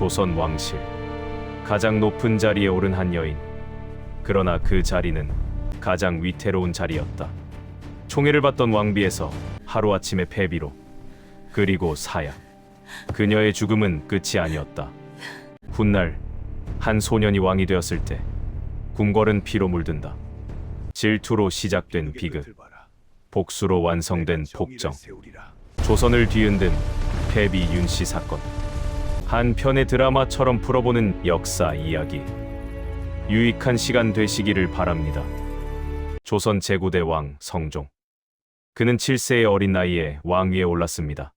조선 왕실. 가장 높은 자리에 오른 한 여인. 그러나 그 자리는 가장 위태로운 자리였다. 총애를 받던 왕비에서 하루아침에 폐비로, 그리고 사약. 그녀의 죽음은 끝이 아니었다. 훗날 한 소년이 왕이 되었을 때 궁궐은 피로 물든다. 질투로 시작된 비극, 복수로 완성된 폭정, 조선을 뒤흔든 폐비 윤씨 사건. 한 편의 드라마처럼 풀어보는 역사 이야기. 유익한 시간 되시기를 바랍니다. 조선 제9대 왕 성종. 그는 7세의 어린 나이에 왕위에 올랐습니다.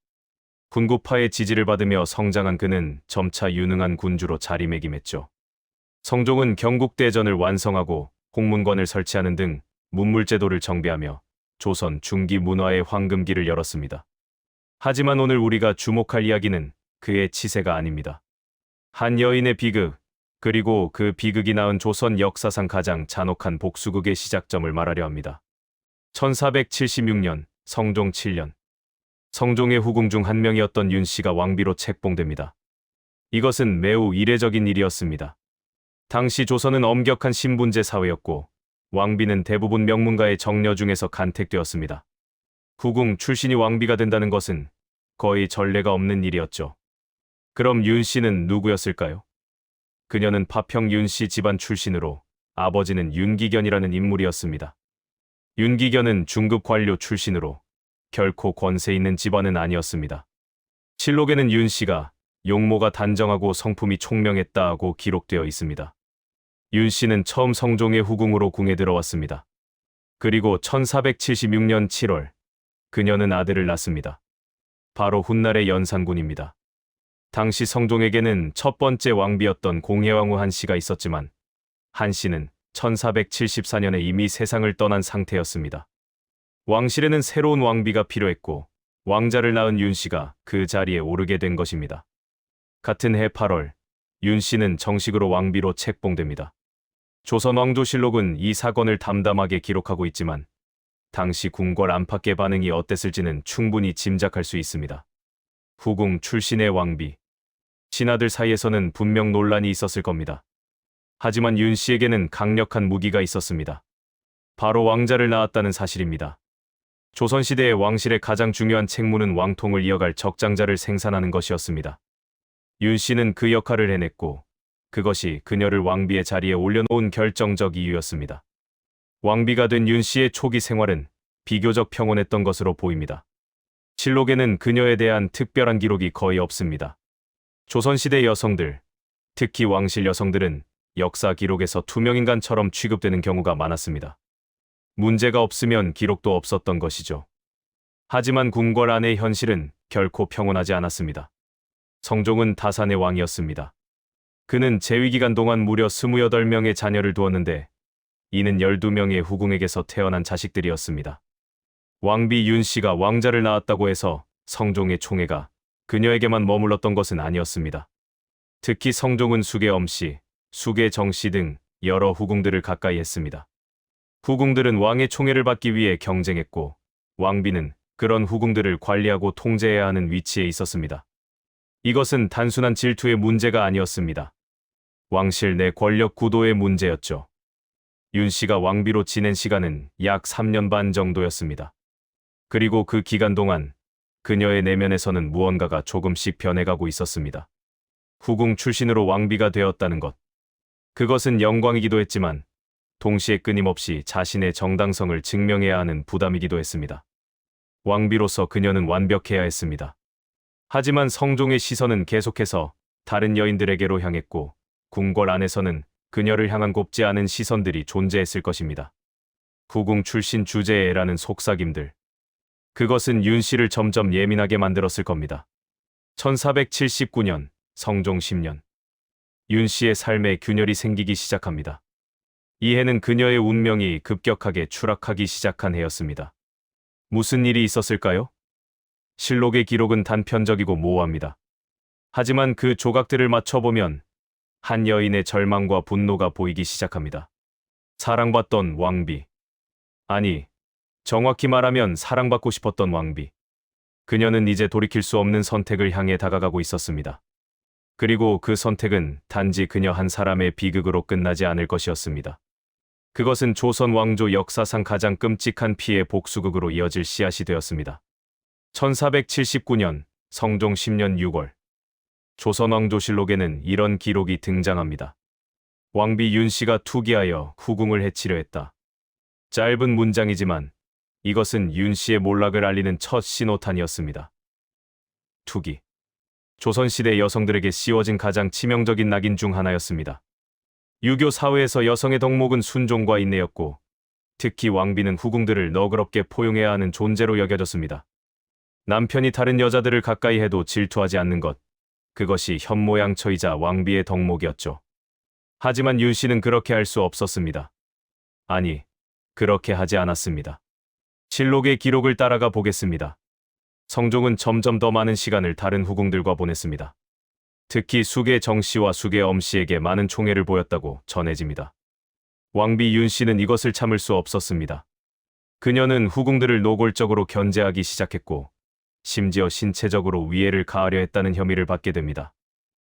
군구파의 지지를 받으며 성장한 그는 점차 유능한 군주로 자리매김했죠. 성종은 경국대전을 완성하고 홍문관을 설치하는 등 문물제도를 정비하며 조선 중기 문화의 황금기를 열었습니다. 하지만 오늘 우리가 주목할 이야기는 그의 치세가 아닙니다. 한 여인의 비극, 그리고 그 비극이 낳은 조선 역사상 가장 잔혹한 복수극의 시작점을 말하려 합니다. 1476년 성종 7년. 성종의 후궁 중 한 명이었던 윤씨가 왕비로 책봉됩니다. 이것은 매우 이례적인 일이었습니다. 당시 조선은 엄격한 신분제 사회였고 왕비는 대부분 명문가의 정녀 중에서 간택되었습니다. 후궁 출신이 왕비가 된다는 것은 거의 전례가 없는 일이었죠. 그럼 윤씨는 누구였을까요? 그녀는 파평 윤씨 집안 출신으로 아버지는 윤기견이라는 인물이었습니다. 윤기견은 중급 관료 출신으로 결코 권세 있는 집안은 아니었습니다. 실록에는 윤씨가 용모가 단정하고 성품이 총명했다고 기록되어 있습니다. 윤씨는 처음 성종의 후궁으로 궁에 들어왔습니다. 그리고 1476년 7월 그녀는 아들을 낳습니다. 바로 훗날의 연산군입니다. 당시 성종에게는 첫 번째 왕비였던 공예왕후 한씨가 있었지만 한씨는 1474년에 이미 세상을 떠난 상태였습니다. 왕실에는 새로운 왕비가 필요했고 왕자를 낳은 윤씨가 그 자리에 오르게 된 것입니다. 같은 해 8월 윤씨는 정식으로 왕비로 책봉됩니다. 조선왕조실록은 이 사건을 담담하게 기록하고 있지만 당시 궁궐 안팎의 반응이 어땠을지는 충분히 짐작할 수 있습니다. 후궁 출신의 왕비. 신하들 사이에서는 분명 논란이 있었을 겁니다. 하지만 윤씨에게는 강력한 무기가 있었습니다. 바로 왕자를 낳았다는 사실입니다. 조선시대의 왕실의 가장 중요한 책무는 왕통을 이어갈 적장자를 생산하는 것이었습니다. 윤씨는 그 역할을 해냈고 그것이 그녀를 왕비의 자리에 올려놓은 결정적 이유였습니다. 왕비가 된 윤씨의 초기 생활은 비교적 평온했던 것으로 보입니다. 실록에는 그녀에 대한 특별한 기록이 거의 없습니다. 조선시대 여성들, 특히 왕실 여성들은 역사 기록에서 투명인간처럼 취급되는 경우가 많았습니다. 문제가 없으면 기록도 없었던 것이죠. 하지만 궁궐 안의 현실은 결코 평온하지 않았습니다. 성종은 다산의 왕이었습니다. 그는 재위기간 동안 무려 28명의 자녀를 두었는데 이는 12명의 후궁에게서 태어난 자식들이었습니다. 왕비 윤씨가 왕자를 낳았다고 해서 성종의 총애가 그녀에게만 머물렀던 것은 아니었습니다. 특히 성종은 숙의 엄씨, 숙의 정씨 등 여러 후궁들을 가까이 했습니다. 후궁들은 왕의 총애를 받기 위해 경쟁했고 왕비는 그런 후궁들을 관리하고 통제해야 하는 위치에 있었습니다. 이것은 단순한 질투의 문제가 아니었습니다. 왕실 내 권력 구도의 문제였죠. 윤씨가 왕비로 지낸 시간은 약 3년 반 정도였습니다. 그리고 그 기간 동안 그녀의 내면에서는 무언가가 조금씩 변해가고 있었습니다. 후궁 출신으로 왕비가 되었다는 것. 그것은 영광이기도 했지만 동시에 끊임없이 자신의 정당성을 증명해야 하는 부담이기도 했습니다. 왕비로서 그녀는 완벽해야 했습니다. 하지만 성종의 시선은 계속해서 다른 여인들에게로 향했고 궁궐 안에서는 그녀를 향한 곱지 않은 시선들이 존재했을 것입니다. 후궁 출신 주제에 애라는 속삭임들. 그것은 윤씨를 점점 예민하게 만들었을 겁니다. 1479년 성종 10년. 윤씨의 삶에 균열이 생기기 시작합니다. 이 해는 그녀의 운명이 급격하게 추락하기 시작한 해였습니다. 무슨 일이 있었을까요? 실록의 기록은 단편적이고 모호합니다. 하지만 그 조각들을 맞춰보면 한 여인의 절망과 분노가 보이기 시작합니다. 사랑받던 왕비. 아니, 정확히 말하면 사랑받고 싶었던 왕비. 그녀는 이제 돌이킬 수 없는 선택을 향해 다가가고 있었습니다. 그리고 그 선택은 단지 그녀 한 사람의 비극으로 끝나지 않을 것이었습니다. 그것은 조선 왕조 역사상 가장 끔찍한 피해 복수극으로 이어질 씨앗이 되었습니다. 1479년 성종 10년 6월 조선왕조실록에는 이런 기록이 등장합니다. 왕비 윤씨가 투기하여 후궁을 해치려 했다. 짧은 문장이지만 이것은 윤씨의 몰락을 알리는 첫 신호탄이었습니다. 투기. 조선시대 여성들에게 씌워진 가장 치명적인 낙인 중 하나였습니다. 유교 사회에서 여성의 덕목은 순종과 인내였고, 특히 왕비는 후궁들을 너그럽게 포용해야 하는 존재로 여겨졌습니다. 남편이 다른 여자들을 가까이 해도 질투하지 않는 것, 그것이 현모양처이자 왕비의 덕목이었죠. 하지만 윤씨는 그렇게 할 수 없었습니다. 아니, 그렇게 하지 않았습니다. 실록의 기록을 따라가 보겠습니다. 성종은 점점 더 많은 시간을 다른 후궁들과 보냈습니다. 특히 숙의 정씨와 숙의 엄씨에게 많은 총애를 보였다고 전해집니다. 왕비 윤씨는 이것을 참을 수 없었습니다. 그녀는 후궁들을 노골적으로 견제하기 시작했고, 심지어 신체적으로 위해를 가하려 했다는 혐의를 받게 됩니다.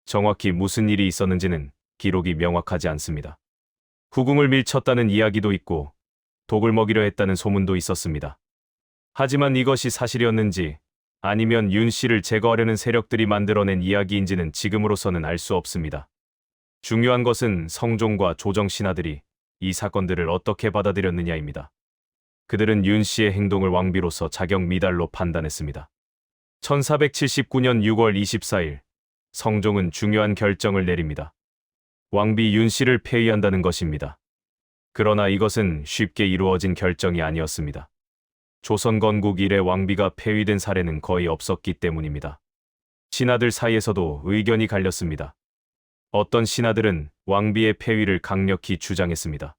정확히 무슨 일이 있었는지는 기록이 명확하지 않습니다. 후궁을 밀쳤다는 이야기도 있고 독을 먹이려 했다는 소문도 있었습니다. 하지만 이것이 사실이었는지 아니면 윤 씨를 제거하려는 세력들이 만들어낸 이야기인지는 지금으로서는 알 수 없습니다. 중요한 것은 성종과 조정 신하들이 이 사건들을 어떻게 받아들였느냐입니다. 그들은 윤 씨의 행동을 왕비로서 자격 미달로 판단했습니다. 1479년 6월 24일 성종은 중요한 결정을 내립니다. 왕비 윤 씨를 폐위한다는 것입니다. 그러나 이것은 쉽게 이루어진 결정이 아니었습니다. 조선 건국 이래 왕비가 폐위된 사례는 거의 없었기 때문입니다. 신하들 사이에서도 의견이 갈렸습니다. 어떤 신하들은 왕비의 폐위를 강력히 주장했습니다.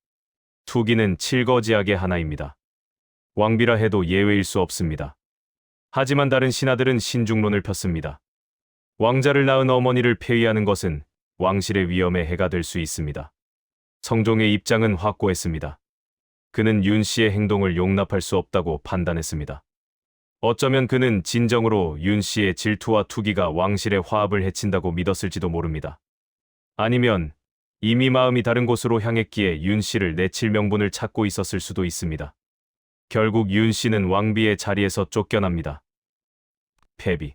투기는 칠거지악의 하나입니다. 왕비라 해도 예외일 수 없습니다. 하지만 다른 신하들은 신중론을 폈습니다. 왕자를 낳은 어머니를 폐위하는 것은 왕실의 위엄에 해가 될 수 있습니다. 성종의 입장은 확고했습니다. 그는 윤 씨의 행동을 용납할 수 없다고 판단했습니다. 어쩌면 그는 진정으로 윤 씨의 질투와 투기가 왕실의 화합을 해친다고 믿었을지도 모릅니다. 아니면 이미 마음이 다른 곳으로 향했기에 윤 씨를 내칠 명분을 찾고 있었을 수도 있습니다. 결국 윤 씨는 왕비의 자리에서 쫓겨납니다. 폐비.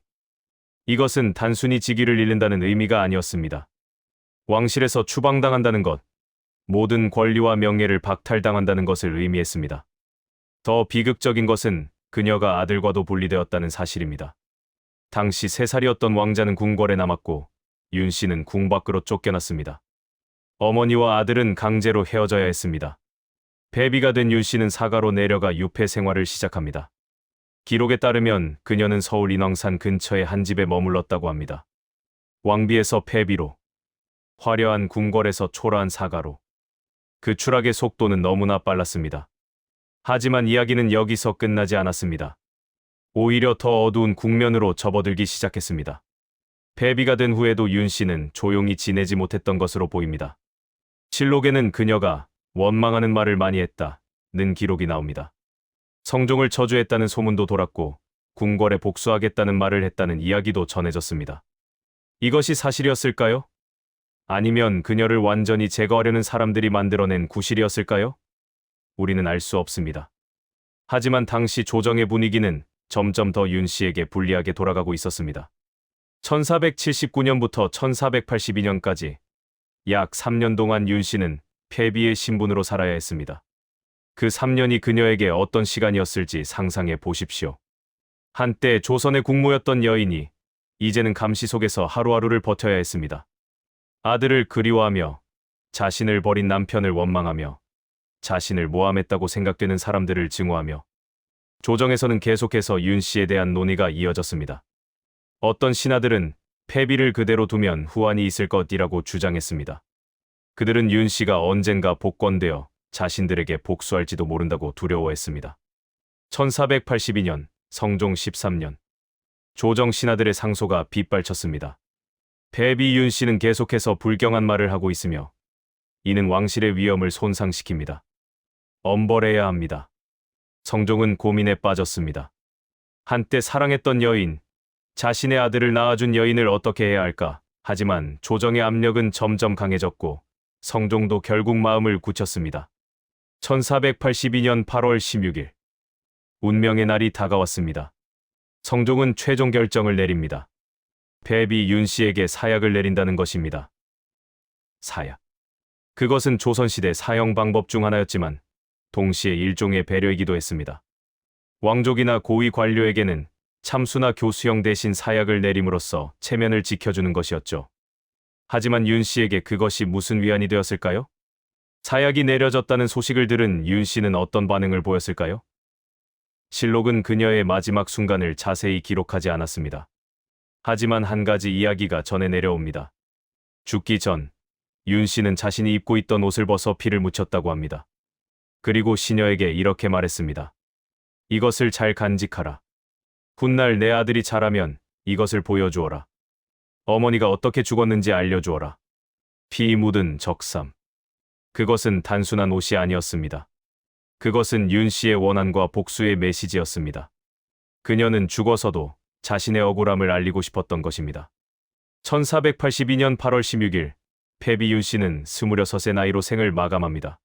이것은 단순히 직위를 잃는다는 의미가 아니었습니다. 왕실에서 추방당한다는 것, 모든 권리와 명예를 박탈당한다는 것을 의미했습니다. 더 비극적인 것은 그녀가 아들과도 분리되었다는 사실입니다. 당시 3살이었던 왕자는 궁궐에 남았고 윤 씨는 궁 밖으로 쫓겨났습니다. 어머니와 아들은 강제로 헤어져야 했습니다. 배비가 된 윤 씨는 사가로 내려가 유폐 생활을 시작합니다. 기록에 따르면 그녀는 서울 인왕산 근처의 한 집에 머물렀다고 합니다. 왕비에서 폐비로, 화려한 궁궐에서 초라한 사가로. 그 추락의 속도는 너무나 빨랐습니다. 하지만 이야기는 여기서 끝나지 않았습니다. 오히려 더 어두운 국면으로 접어들기 시작했습니다. 폐비가 된 후에도 윤 씨는 조용히 지내지 못했던 것으로 보입니다. 실록에는 그녀가 원망하는 말을 많이 했다는 기록이 나옵니다. 성종을 저주했다는 소문도 돌았고 궁궐에 복수하겠다는 말을 했다는 이야기도 전해졌습니다. 이것이 사실이었을까요? 아니면 그녀를 완전히 제거하려는 사람들이 만들어낸 구실이었을까요? 우리는 알 수 없습니다. 하지만 당시 조정의 분위기는 점점 더 윤 씨에게 불리하게 돌아가고 있었습니다. 1479년부터 1482년까지 약 3년 동안 윤 씨는 폐비의 신분으로 살아야 했습니다. 그 3년이 그녀에게 어떤 시간이었을지 상상해 보십시오. 한때 조선의 국모였던 여인이 이제는 감시 속에서 하루하루를 버텨야 했습니다. 아들을 그리워하며 자신을 버린 남편을 원망하며 자신을 모함했다고 생각되는 사람들을 증오하며 조정에서는 계속해서 윤 씨에 대한 논의가 이어졌습니다. 어떤 신하들은 폐비를 그대로 두면 후환이 있을 것이라고 주장했습니다. 그들은 윤 씨가 언젠가 복권되어 자신들에게 복수할지도 모른다고 두려워했습니다. 1482년 성종 13년 조정 신하들의 상소가 빗발쳤습니다. 폐비 윤 씨는 계속해서 불경한 말을 하고 있으며 이는 왕실의 위엄을 손상시킵니다. 엄벌해야 합니다. 성종은 고민에 빠졌습니다. 한때 사랑했던 여인, 자신의 아들을 낳아준 여인을 어떻게 해야 할까 하지만 조정의 압력은 점점 강해졌고 성종도 결국 마음을 굳혔습니다. 1482년 8월 16일. 운명의 날이 다가왔습니다. 성종은 최종 결정을 내립니다. 패비 윤 씨에게 사약을 내린다는 것입니다. 사약. 그것은 조선시대 사형 방법 중 하나였지만 동시에 일종의 배려이기도 했습니다. 왕족이나 고위 관료에게는 참수나 교수형 대신 사약을 내림으로써 체면을 지켜주는 것이었죠. 하지만 윤 씨에게 그것이 무슨 위안이 되었을까요? 사약이 내려졌다는 소식을 들은 윤 씨는 어떤 반응을 보였을까요? 실록은 그녀의 마지막 순간을 자세히 기록하지 않았습니다. 하지만 한 가지 이야기가 전해 내려옵니다. 죽기 전 윤 씨는 자신이 입고 있던 옷을 벗어 피를 묻혔다고 합니다. 그리고 시녀에게 이렇게 말했습니다. 이것을 잘 간직하라. 훗날 내 아들이 자라면 이것을 보여주어라. 어머니가 어떻게 죽었는지 알려주어라. 피 묻은 적삼. 그것은 단순한 옷이 아니었습니다. 그것은 윤 씨의 원한과 복수의 메시지였습니다. 그녀는 죽어서도 자신의 억울함을 알리고 싶었던 것입니다. 1482년 8월 16일, 패비 윤 씨는 26의 나이로 생을 마감합니다.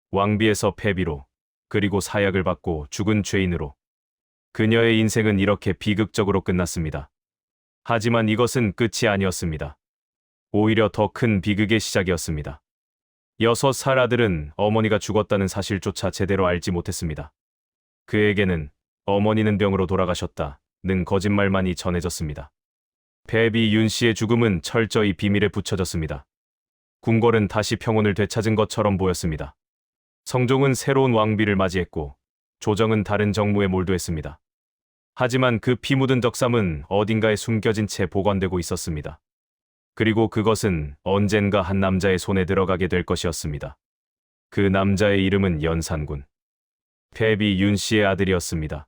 왕비에서 패비로, 그리고 사약을 받고 죽은 죄인으로. 그녀의 인생은 이렇게 비극적으로 끝났습니다. 하지만 이것은 끝이 아니었습니다. 오히려 더 큰 비극의 시작이었습니다. 6살 아들은 어머니가 죽었다는 사실조차 제대로 알지 못했습니다. 그에게는 어머니는 병으로 돌아가셨다는 거짓말만이 전해졌습니다. 패비 윤 씨의 죽음은 철저히 비밀에 붙여졌습니다. 궁궐은 다시 평온을 되찾은 것처럼 보였습니다. 성종은 새로운 왕비를 맞이했고 조정은 다른 정무에 몰두했습니다. 하지만 그 피 묻은 적삼은 어딘가에 숨겨진 채 보관되고 있었습니다. 그리고 그것은 언젠가 한 남자의 손에 들어가게 될 것이었습니다. 그 남자의 이름은 연산군. 패비 윤 씨의 아들이었습니다.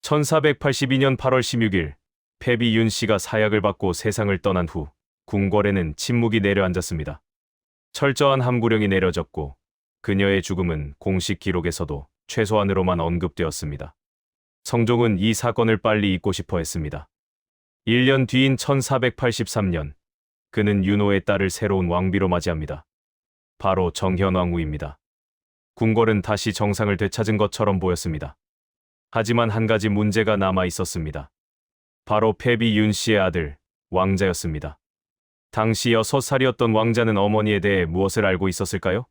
1482년 8월 16일, 패비 윤 씨가 사약을 받고 세상을 떠난 후 궁궐에는 침묵이 내려앉았습니다. 철저한 함구령이 내려졌고 그녀의 죽음은 공식 기록에서도 최소한으로만 언급되었습니다. 성종은 이 사건을 빨리 잊고 싶어 했습니다. 1년 뒤인 1483년, 그는 윤호의 딸을 새로운 왕비로 맞이합니다. 바로 정현왕후입니다. 궁궐은 다시 정상을 되찾은 것처럼 보였습니다. 하지만 한 가지 문제가 남아 있었습니다. 바로 패비 윤 씨의 아들, 왕자였습니다. 당시 6살이었던 왕자는 어머니에 대해 무엇을 알고 있었을까요?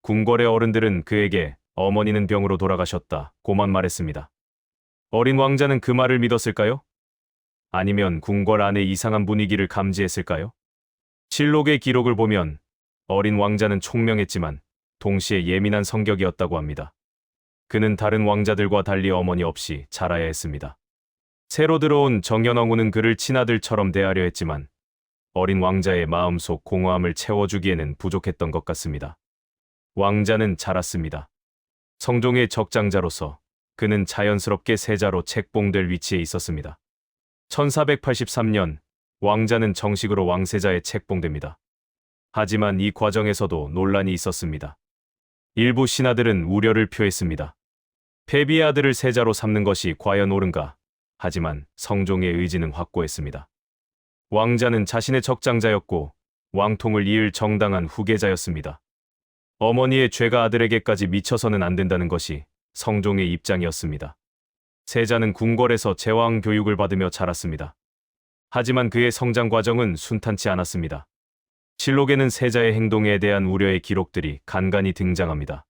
궁궐의 어른들은 그에게 어머니는 병으로 돌아가셨다고만 말했습니다. 어린 왕자는 그 말을 믿었을까요? 아니면 궁궐 안에 이상한 분위기를 감지했을까요? 실록의 기록을 보면 어린 왕자는 총명했지만 동시에 예민한 성격이었다고 합니다. 그는 다른 왕자들과 달리 어머니 없이 자라야 했습니다. 새로 들어온 정현왕후는 그를 친아들처럼 대하려 했지만 어린 왕자의 마음속 공허함을 채워주기에는 부족했던 것 같습니다. 왕자는 자랐습니다. 성종의 적장자로서 그는 자연스럽게 세자로 책봉될 위치에 있었습니다. 1483년, 왕자는 정식으로 왕세자에 책봉됩니다. 하지만 이 과정에서도 논란이 있었습니다. 일부 신하들은 우려를 표했습니다. 패비의 아들을 세자로 삼는 것이 과연 옳은가? 하지만 성종의 의지는 확고했습니다. 왕자는 자신의 적장자였고 왕통을 이을 정당한 후계자였습니다. 어머니의 죄가 아들에게까지 미쳐서는 안 된다는 것이 성종의 입장이었습니다. 세자는 궁궐에서 제왕 교육을 받으며 자랐습니다. 하지만 그의 성장 과정은 순탄치 않았습니다. 실록에는 세자의 행동에 대한 우려의 기록들이 간간히 등장합니다.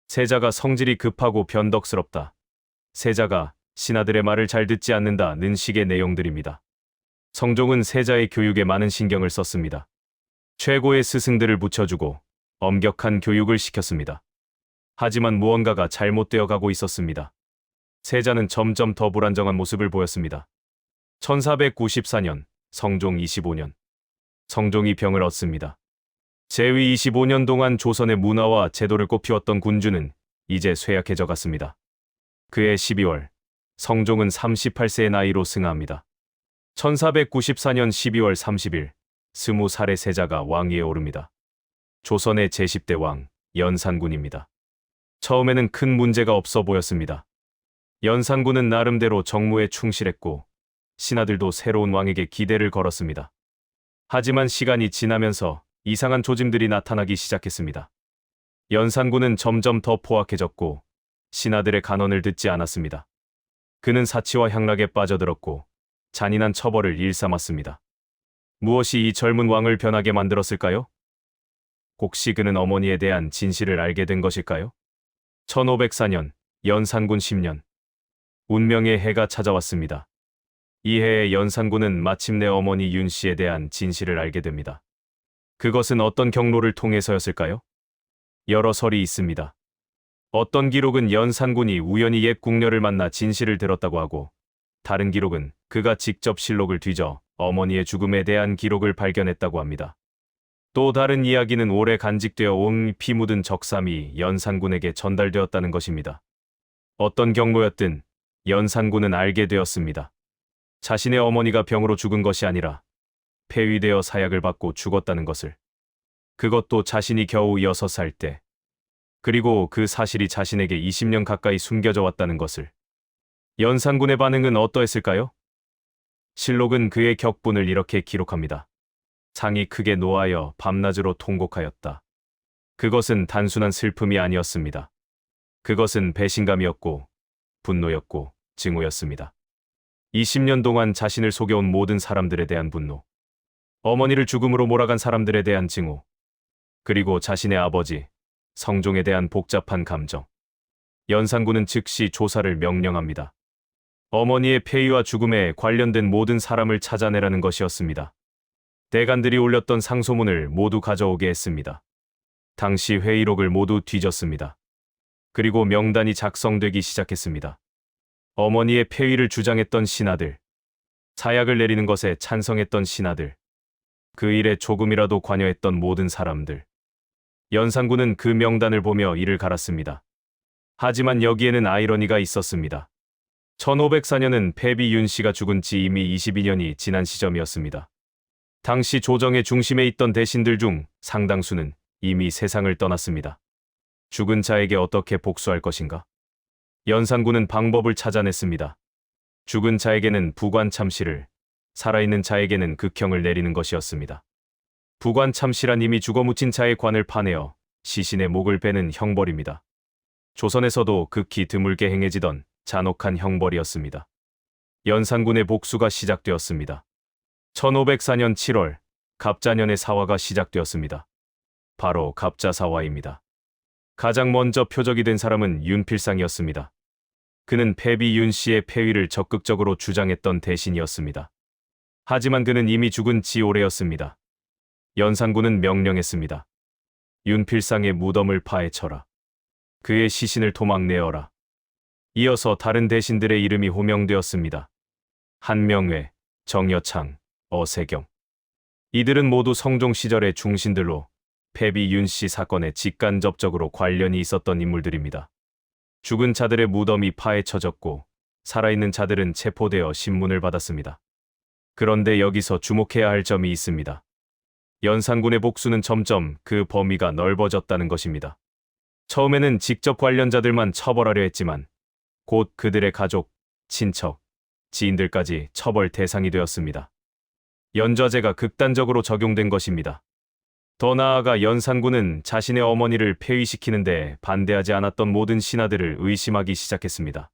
세자가 성질이 급하고 변덕스럽다. 세자가 신하들의 말을 잘 듣지 않는다는 식의 내용들입니다. 성종은 세자의 교육에 많은 신경을 썼습니다. 최고의 스승들을 붙여주고 엄격한 교육을 시켰습니다. 하지만 무언가가 잘못되어 가고 있었습니다. 세자는 점점 더 불안정한 모습을 보였습니다. 1494년, 성종 25년. 성종이 병을 얻습니다. 재위 25년 동안 조선의 문화와 제도를 꽃피웠던 군주는 이제 쇠약해져 갔습니다. 그해 12월, 성종은 38세의 나이로 승하합니다. 1494년 12월 30일, 20살의 세자가 왕위에 오릅니다. 조선의 제10대 왕, 연산군입니다. 처음에는 큰 문제가 없어 보였습니다. 연산군은 나름대로 정무에 충실했고 신하들도 새로운 왕에게 기대를 걸었습니다. 하지만 시간이 지나면서 이상한 조짐들이 나타나기 시작했습니다. 연산군은 점점 더 포악해졌고 신하들의 간언을 듣지 않았습니다. 그는 사치와 향락에 빠져들었고 잔인한 처벌을 일삼았습니다. 무엇이 이 젊은 왕을 변하게 만들었을까요? 혹시 그는 어머니에 대한 진실을 알게 된 것일까요? 1504년, 연산군 10년. 운명의 해가 찾아왔습니다. 이 해에 연산군은 마침내 어머니 윤 씨에 대한 진실을 알게 됩니다. 그것은 어떤 경로를 통해서였을까요? 여러 설이 있습니다. 어떤 기록은 연산군이 우연히 옛 궁녀를 만나 진실을 들었다고 하고, 다른 기록은 그가 직접 실록을 뒤져 어머니의 죽음에 대한 기록을 발견했다고 합니다. 또 다른 이야기는 오래 간직되어 온 피 묻은 적삼이 연산군에게 전달되었다는 것입니다. 어떤 경로였든 연산군은 알게 되었습니다. 자신의 어머니가 병으로 죽은 것이 아니라 폐위되어 사약을 받고 죽었다는 것을. 그것도 자신이 겨우 6살 때. 그리고 그 사실이 자신에게 20년 가까이 숨겨져 왔다는 것을. 연산군의 반응은 어떠했을까요? 실록은 그의 격분을 이렇게 기록합니다. 상이 크게 노하여 밤낮으로 통곡하였다. 그것은 단순한 슬픔이 아니었습니다. 그것은 배신감이었고 분노였고 증오였습니다. 20년 동안 자신을 속여온 모든 사람들에 대한 분노, 어머니를 죽음으로 몰아간 사람들에 대한 증오, 그리고 자신의 아버지, 성종에 대한 복잡한 감정. 연산군은 즉시 조사를 명령합니다. 어머니의 폐위와 죽음에 관련된 모든 사람을 찾아내라는 것이었습니다. 대관들이 올렸던 상소문을 모두 가져오게 했습니다. 당시 회의록을 모두 뒤졌습니다. 그리고 명단이 작성되기 시작했습니다. 어머니의 폐위를 주장했던 신하들, 사약을 내리는 것에 찬성했던 신하들, 그 일에 조금이라도 관여했던 모든 사람들. 연산군은 그 명단을 보며 이를 갈았습니다. 하지만 여기에는 아이러니가 있었습니다. 1504년은 패비 윤 씨가 죽은 지 이미 22년이 지난 시점이었습니다. 당시 조정의 중심에 있던 대신들 중 상당수는 이미 세상을 떠났습니다. 죽은 자에게 어떻게 복수할 것인가? 연산군은 방법을 찾아냈습니다. 죽은 자에게는 부관참시를, 살아있는 자에게는 극형을 내리는 것이었습니다. 부관참시란 이미 죽어 묻힌 자의 관을 파내어 시신의 목을 베는 형벌입니다. 조선에서도 극히 드물게 행해지던 잔혹한 형벌이었습니다. 연산군의 복수가 시작되었습니다. 1504년 7월, 갑자년의 사화가 시작되었습니다. 바로 갑자사화입니다. 가장 먼저 표적이 된 사람은 윤필상이었습니다. 그는 패비 윤 씨의 폐위를 적극적으로 주장했던 대신이었습니다. 하지만 그는 이미 죽은 지 오래였습니다. 연산군은 명령했습니다. 윤필상의 무덤을 파헤쳐라. 그의 시신을 토막내어라. 이어서 다른 대신들의 이름이 호명되었습니다. 한명회, 정여창, 어세경. 이들은 모두 성종 시절의 중신들로 패비 윤 씨 사건에 직간접적으로 관련이 있었던 인물들입니다. 죽은 자들의 무덤이 파헤쳐졌고 살아있는 자들은 체포되어 신문을 받았습니다. 그런데 여기서 주목해야 할 점이 있습니다. 연산군의 복수는 점점 그 범위가 넓어졌다는 것입니다. 처음에는 직접 관련자들만 처벌하려 했지만 곧 그들의 가족, 친척, 지인들까지 처벌 대상이 되었습니다. 연좌제가 극단적으로 적용된 것입니다. 더 나아가 연산군은 자신의 어머니를 폐위시키는데 반대하지 않았던 모든 신하들을 의심하기 시작했습니다.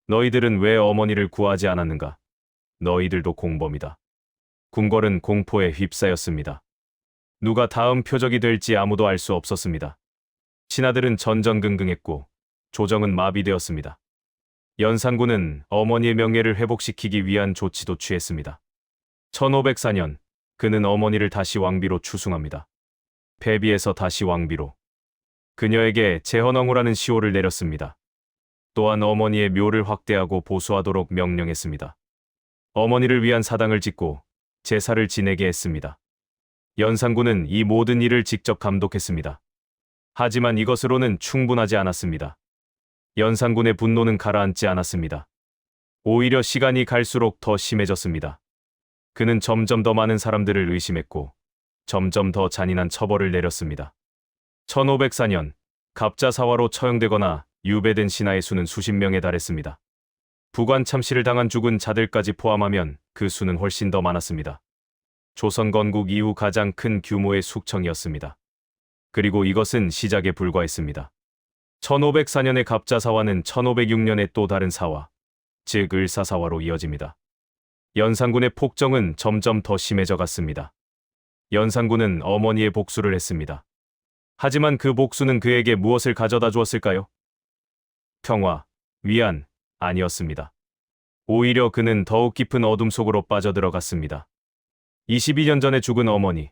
너희들은 왜 어머니를 구하지 않았는가? 너희들도 공범이다. 궁궐은 공포에 휩싸였습니다. 누가 다음 표적이 될지 아무도 알 수 없었습니다. 신하들은 전전긍긍했고 조정은 마비되었습니다. 연산군은 어머니의 명예를 회복시키기 위한 조치도 취했습니다. 1504년, 그는 어머니를 다시 왕비로 추승합니다. 패비에서 다시 왕비로. 그녀에게 제헌엉후라는 시호를 내렸습니다. 또한 어머니의 묘를 확대하고 보수하도록 명령했습니다. 어머니를 위한 사당을 짓고 제사를 지내게 했습니다. 연산군은 이 모든 일을 직접 감독했습니다. 하지만 이것으로는 충분하지 않았습니다. 연산군의 분노는 가라앉지 않았습니다. 오히려 시간이 갈수록 더 심해졌습니다. 그는 점점 더 많은 사람들을 의심했고 점점 더 잔인한 처벌을 내렸습니다. 1504년, 갑자사화로 처형되거나 유배된 신하의 수는 수십 명에 달했습니다. 부관참시를 당한 죽은 자들까지 포함하면 그 수는 훨씬 더 많았습니다. 조선 건국 이후 가장 큰 규모의 숙청이었습니다. 그리고 이것은 시작에 불과했습니다. 1504년의 갑자사화는 1506년의 또 다른 사화, 즉 을사사화로 이어집니다. 연산군의 폭정은 점점 더 심해져 갔습니다. 연산군은 어머니의 복수를 했습니다. 하지만 그 복수는 그에게 무엇을 가져다 주었을까요? 평화, 위안, 아니었습니다. 오히려 그는 더욱 깊은 어둠 속으로 빠져들어갔습니다. 22년 전에 죽은 어머니.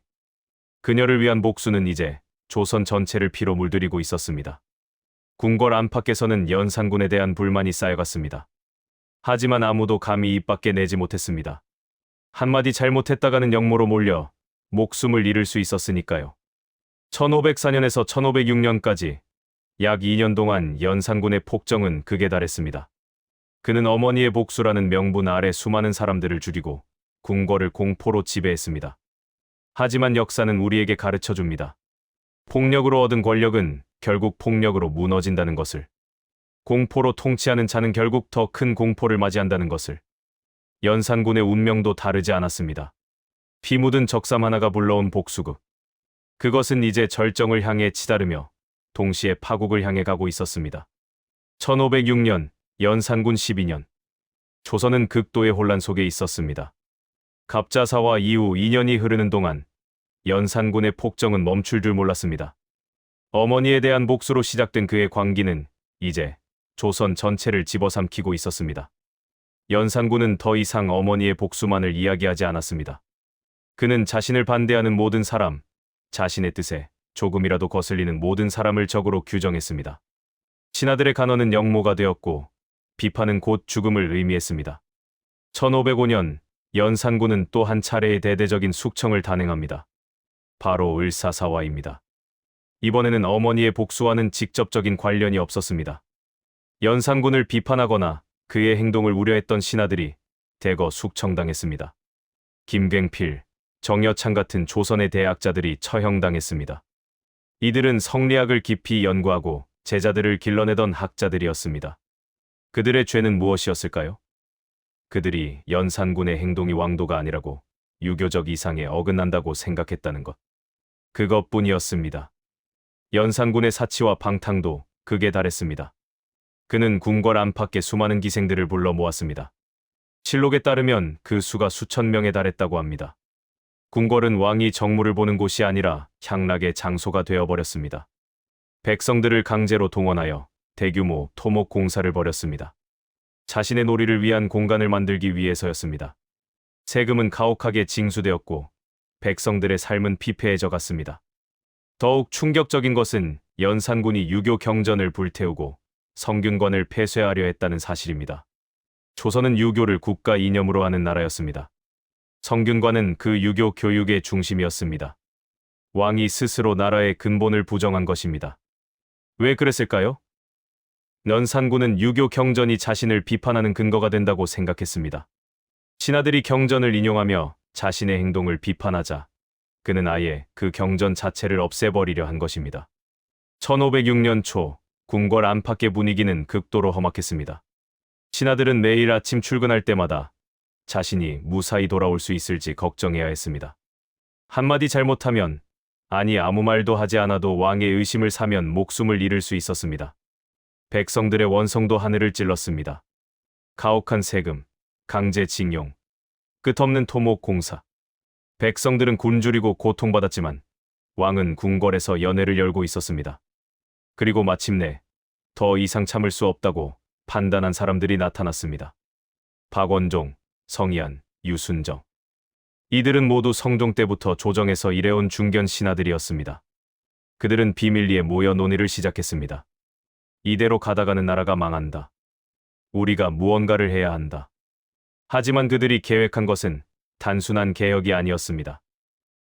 그녀를 위한 복수는 이제 조선 전체를 피로 물들이고 있었습니다. 궁궐 안팎에서는 연산군에 대한 불만이 쌓여갔습니다. 하지만 아무도 감히 입 밖에 내지 못했습니다. 한마디 잘못했다가는 역모로 몰려 목숨을 잃을 수 있었으니까요. 1504년에서 1506년까지 약 2년 동안 연산군의 폭정은 극에 달했습니다. 그는 어머니의 복수라는 명분 아래 수많은 사람들을 죽이고 궁궐을 공포로 지배했습니다. 하지만 역사는 우리에게 가르쳐줍니다. 폭력으로 얻은 권력은 결국 폭력으로 무너진다는 것을. 공포로 통치하는 자는 결국 더 큰 공포를 맞이한다는 것을. 연산군의 운명도 다르지 않았습니다. 피 묻은 적삼 하나가 불러온 복수극. 그것은 이제 절정을 향해 치달으며 동시에 파국을 향해 가고 있었습니다. 1506년, 연산군 12년. 조선은 극도의 혼란 속에 있었습니다. 갑자사화 이후 2년이 흐르는 동안 연산군의 폭정은 멈출 줄 몰랐습니다. 어머니에 대한 복수로 시작된 그의 광기는 이제 조선 전체를 집어삼키고 있었습니다. 연산군은 더 이상 어머니의 복수만을 이야기하지 않았습니다. 그는 자신을 반대하는 모든 사람, 자신의 뜻에 조금이라도 거슬리는 모든 사람을 적으로 규정했습니다. 신하들의 간언은 역모가 되었고 비판은 곧 죽음을 의미했습니다. 1505년 연산군은 또 한 차례의 대대적인 숙청을 단행합니다. 바로 을사사화입니다. 이번에는 어머니의 복수와는 직접적인 관련이 없었습니다. 연산군을 비판하거나 그의 행동을 우려했던 신하들이 대거 숙청당했습니다. 김갱필, 정여창 같은 조선의 대학자들이 처형당했습니다. 이들은 성리학을 깊이 연구하고 제자들을 길러내던 학자들이었습니다. 그들의 죄는 무엇이었을까요? 그들이 연산군의 행동이 왕도가 아니라고 유교적 이상에 어긋난다고 생각했다는 것. 그것뿐이었습니다. 연산군의 사치와 방탕도 극에 달했습니다. 그는 궁궐 안팎에 수많은 기생들을 불러 모았습니다. 실록에 따르면 그 수가 수천 명에 달했다고 합니다. 궁궐은 왕이 정무를 보는 곳이 아니라 향락의 장소가 되어버렸습니다. 백성들을 강제로 동원하여 대규모 토목 공사를 벌였습니다. 자신의 놀이를 위한 공간을 만들기 위해서였습니다. 세금은 가혹하게 징수되었고 백성들의 삶은 피폐해져 갔습니다. 더욱 충격적인 것은 연산군이 유교 경전을 불태우고 성균관을 폐쇄하려 했다는 사실입니다. 조선은 유교를 국가 이념으로 하는 나라였습니다. 성균관은 그 유교 교육의 중심이었습니다. 왕이 스스로 나라의 근본을 부정한 것입니다. 왜 그랬을까요? 연산군은 유교 경전이 자신을 비판하는 근거가 된다고 생각했습니다. 신하들이 경전을 인용하며 자신의 행동을 비판하자 그는 아예 그 경전 자체를 없애버리려 한 것입니다. 1506년 초 궁궐 안팎의 분위기는 극도로 험악했습니다. 신하들은 매일 아침 출근할 때마다 자신이 무사히 돌아올 수 있을지 걱정해야 했습니다. 한마디 잘못하면, 아니 아무 말도 하지 않아도 왕의 의심을 사면 목숨을 잃을 수 있었습니다. 백성들의 원성도 하늘을 찔렀습니다. 가혹한 세금, 강제징용, 끝없는 토목 공사. 백성들은 굶주리고 고통받았지만 왕은 궁궐에서 연회를 열고 있었습니다. 그리고 마침내 더 이상 참을 수 없다고 판단한 사람들이 나타났습니다. 박원종, 성희안, 유순정. 이들은 모두 성종 때부터 조정에서 일해온 중견 신하들이었습니다. 그들은 비밀리에 모여 논의를 시작했습니다. 이대로 가다가는 나라가 망한다. 우리가 무언가를 해야 한다. 하지만 그들이 계획한 것은 단순한 개혁이 아니었습니다.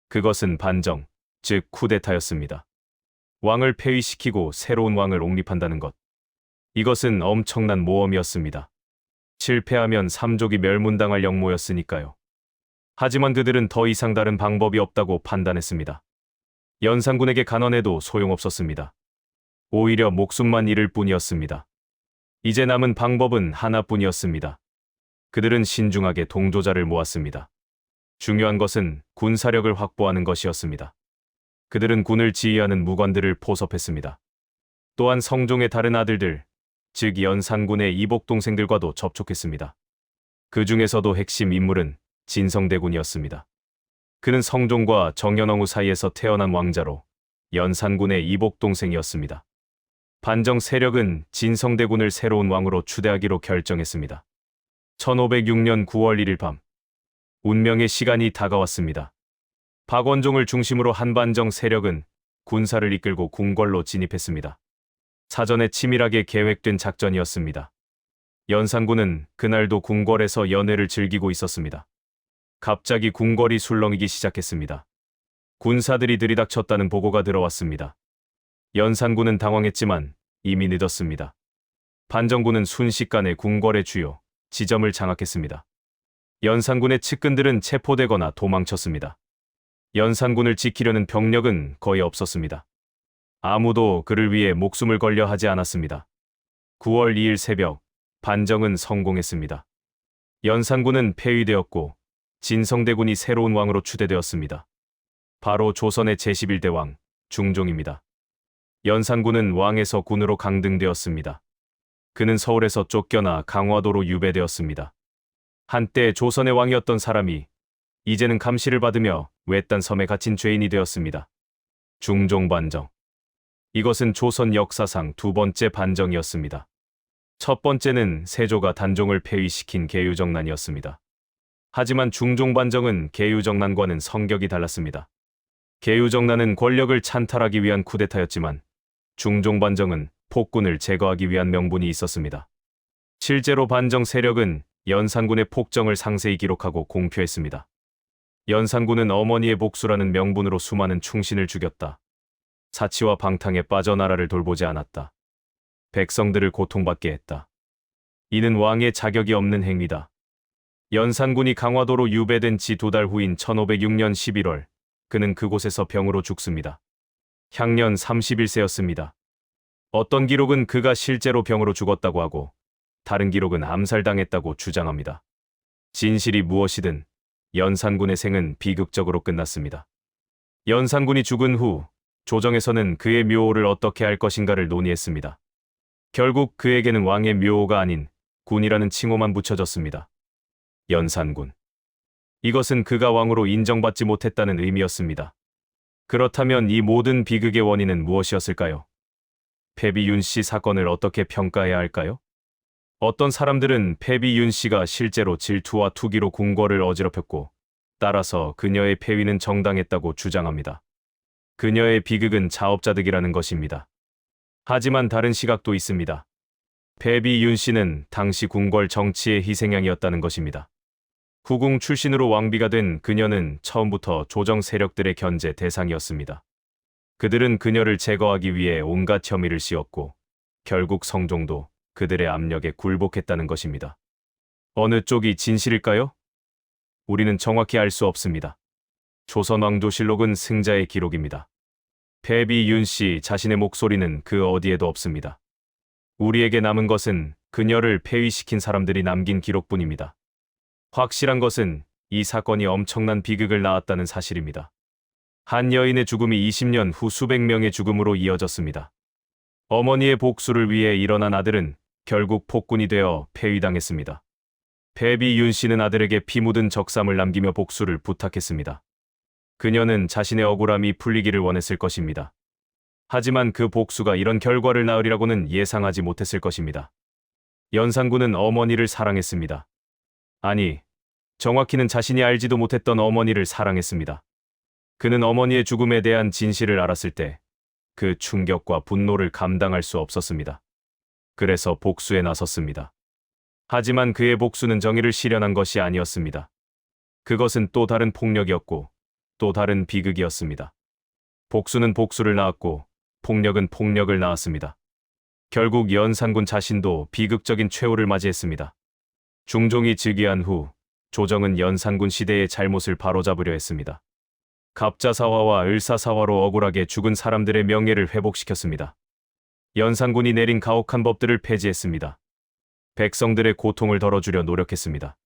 그것은 반정, 즉 쿠데타였습니다. 왕을 폐위시키고 새로운 왕을 옹립한다는 것. 이것은 엄청난 모험이었습니다. 실패하면 삼족이 멸문당할 역모였으니까요. 하지만 그들은 더 이상 다른 방법이 없다고 판단했습니다. 연산군에게 간언해도 소용없었습니다. 오히려 목숨만 잃을 뿐이었습니다. 이제 남은 방법은 하나뿐이었습니다. 그들은 신중하게 동조자를 모았습니다. 중요한 것은 군사력을 확보하는 것이었습니다. 그들은 군을 지휘하는 무관들을 포섭했습니다. 또한 성종의 다른 아들들, 즉 연산군의 이복 동생들과도 접촉했습니다. 그 중에서도 핵심 인물은 진성대군이었습니다. 그는 성종과 정연왕후 사이에서 태어난 왕자로 연산군의 이복 동생이었습니다. 반정 세력은 진성대군을 새로운 왕으로 추대하기로 결정했습니다. 1506년 9월 1일 밤, 운명의 시간이 다가왔습니다. 박원종을 중심으로 한반정 세력은 군사를 이끌고 궁궐로 진입했습니다. 사전에 치밀하게 계획된 작전이었습니다. 연산군은 그날도 궁궐에서 연회를 즐기고 있었습니다. 갑자기 궁궐이 술렁이기 시작했습니다. 군사들이 들이닥쳤다는 보고가 들어왔습니다. 연산군은 당황했지만 이미 늦었습니다. 반정군은 순식간에 궁궐의 주요 지점을 장악했습니다. 연산군의 측근들은 체포되거나 도망쳤습니다. 연산군을 지키려는 병력은 거의 없었습니다. 아무도 그를 위해 목숨을 걸려 하지 않았습니다. 9월 2일 새벽, 반정은 성공했습니다. 연산군은 폐위되었고 진성대군이 새로운 왕으로 추대되었습니다. 바로 조선의 제11대 왕, 중종입니다. 연산군은 왕에서 군으로 강등되었습니다. 그는 서울에서 쫓겨나 강화도로 유배되었습니다. 한때 조선의 왕이었던 사람이 이제는 감시를 받으며 외딴 섬에 갇힌 죄인이 되었습니다. 중종반정. 이것은 조선 역사상 두 번째 반정이었습니다. 첫 번째는 세조가 단종을 폐위시킨 계유정난이었습니다. 하지만 중종반정은 계유정난과는 성격이 달랐습니다. 계유정난은 권력을 찬탈하기 위한 쿠데타였지만 중종반정은 폭군을 제거하기 위한 명분이 있었습니다. 실제로 반정 세력은 연산군의 폭정을 상세히 기록하고 공표했습니다. 연산군은 어머니의 복수라는 명분으로 수많은 충신을 죽였다. 사치와 방탕에 빠져 나라를 돌보지 않았다. 백성들을 고통받게 했다. 이는 왕의 자격이 없는 행위다. 연산군이 강화도로 유배된 지 2달 후인 1506년 11월, 그는 그곳에서 병으로 죽습니다. 향년 31세였습니다. 어떤 기록은 그가 실제로 병으로 죽었다고 하고, 다른 기록은 암살당했다고 주장합니다. 진실이 무엇이든 연산군의 생은 비극적으로 끝났습니다. 연산군이 죽은 후 조정에서는 그의 묘호를 어떻게 할 것인가를 논의했습니다. 결국 그에게는 왕의 묘호가 아닌 군이라는 칭호만 붙여졌습니다. 연산군. 이것은 그가 왕으로 인정받지 못했다는 의미였습니다. 그렇다면 이 모든 비극의 원인은 무엇이었을까요? 패비 윤씨 사건을 어떻게 평가해야 할까요? 어떤 사람들은 패비 윤씨가 실제로 질투와 투기로 궁궐을 어지럽혔고, 따라서 그녀의 폐위는 정당했다고 주장합니다. 그녀의 비극은 자업자득이라는 것입니다. 하지만 다른 시각도 있습니다. 패비 윤씨는 당시 궁궐 정치의 희생양이었다는 것입니다. 후궁 출신으로 왕비가 된 그녀는 처음부터 조정 세력들의 견제 대상이었습니다. 그들은 그녀를 제거하기 위해 온갖 혐의를 씌웠고, 결국 성종도 그들의 압력에 굴복했다는 것입니다. 어느 쪽이 진실일까요? 우리는 정확히 알 수 없습니다. 조선왕조실록은 승자의 기록입니다. 패비 윤씨 자신의 목소리는 그 어디에도 없습니다. 우리에게 남은 것은 그녀를 폐위시킨 사람들이 남긴 기록뿐입니다. 확실한 것은 이 사건이 엄청난 비극을 낳았다는 사실입니다. 한 여인의 죽음이 20년 후 수백 명의 죽음으로 이어졌습니다. 어머니의 복수를 위해 일어난 아들은 결국 폭군이 되어 폐위당했습니다. 패비 윤씨는 아들에게 피 묻은 적삼을 남기며 복수를 부탁했습니다. 그녀는 자신의 억울함이 풀리기를 원했을 것입니다. 하지만 그 복수가 이런 결과를 낳으리라고는 예상하지 못했을 것입니다. 연산군은 어머니를 사랑했습니다. 아니, 정확히는 자신이 알지도 못했던 어머니를 사랑했습니다. 그는 어머니의 죽음에 대한 진실을 알았을 때 그 충격과 분노를 감당할 수 없었습니다. 그래서 복수에 나섰습니다. 하지만 그의 복수는 정의를 실현한 것이 아니었습니다. 그것은 또 다른 폭력이었고 또 다른 비극이었습니다. 복수는 복수를 낳았고 폭력은 폭력을 낳았습니다. 결국 연산군 자신도 비극적인 최후를 맞이했습니다. 중종이 즉위한 후 조정은 연산군 시대의 잘못을 바로잡으려 했습니다. 갑자사화와 을사사화로 억울하게 죽은 사람들의 명예를 회복시켰습니다. 연산군이 내린 가혹한 법들을 폐지했습니다. 백성들의 고통을 덜어주려 노력했습니다.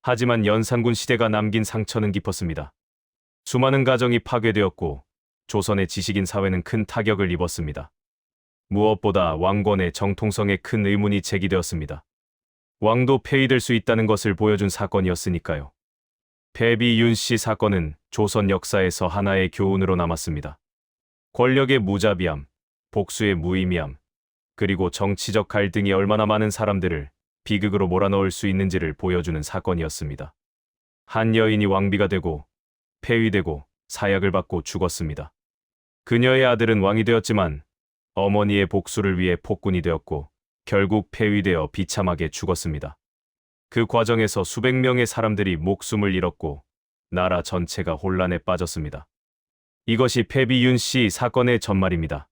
하지만 연산군 시대가 남긴 상처는 깊었습니다. 수많은 가정이 파괴되었고 조선의 지식인 사회는 큰 타격을 입었습니다. 무엇보다 왕권의 정통성에 큰 의문이 제기되었습니다. 왕도 폐위될 수 있다는 것을 보여준 사건이었으니까요. 패비 윤씨 사건은 조선 역사에서 하나의 교훈으로 남았습니다. 권력의 무자비함, 복수의 무의미함, 그리고 정치적 갈등이 얼마나 많은 사람들을 비극으로 몰아넣을 수 있는지를 보여주는 사건이었습니다. 한 여인이 왕비가 되고 폐위되고 사약을 받고 죽었습니다. 그녀의 아들은 왕이 되었지만 어머니의 복수를 위해 폭군이 되었고 결국 폐위되어 비참하게 죽었습니다. 그 과정에서 수백 명의 사람들이 목숨을 잃었고 나라 전체가 혼란에 빠졌습니다. 이것이 패비 윤씨 사건의 전말입니다.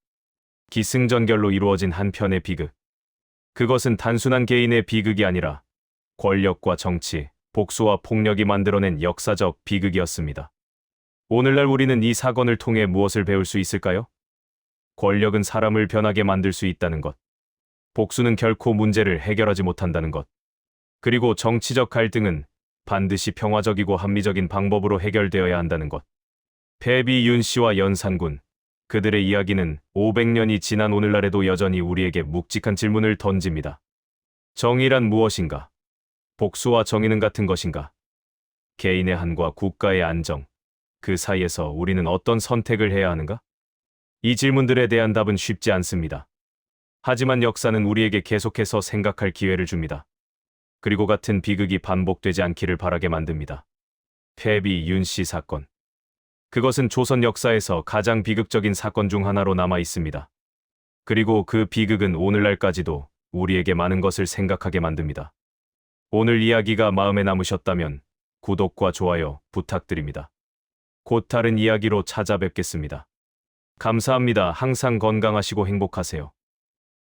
기승전결로 이루어진 한 편의 비극. 그것은 단순한 개인의 비극이 아니라 권력과 정치, 복수와 폭력이 만들어낸 역사적 비극이었습니다. 오늘날 우리는 이 사건을 통해 무엇을 배울 수 있을까요? 권력은 사람을 변하게 만들 수 있다는 것. 복수는 결코 문제를 해결하지 못한다는 것. 그리고 정치적 갈등은 반드시 평화적이고 합리적인 방법으로 해결되어야 한다는 것. 패비 윤씨와 연산군, 그들의 이야기는 500년이 지난 오늘날에도 여전히 우리에게 묵직한 질문을 던집니다. 정의란 무엇인가? 복수와 정의는 같은 것인가? 개인의 한과 국가의 안정, 그 사이에서 우리는 어떤 선택을 해야 하는가? 이 질문들에 대한 답은 쉽지 않습니다. 하지만 역사는 우리에게 계속해서 생각할 기회를 줍니다. 그리고 같은 비극이 반복되지 않기를 바라게 만듭니다. 패비 윤씨 사건. 그것은 조선 역사에서 가장 비극적인 사건 중 하나로 남아 있습니다. 그리고 그 비극은 오늘날까지도 우리에게 많은 것을 생각하게 만듭니다. 오늘 이야기가 마음에 남으셨다면 구독과 좋아요 부탁드립니다. 곧 다른 이야기로 찾아뵙겠습니다. 감사합니다. 항상 건강하시고 행복하세요.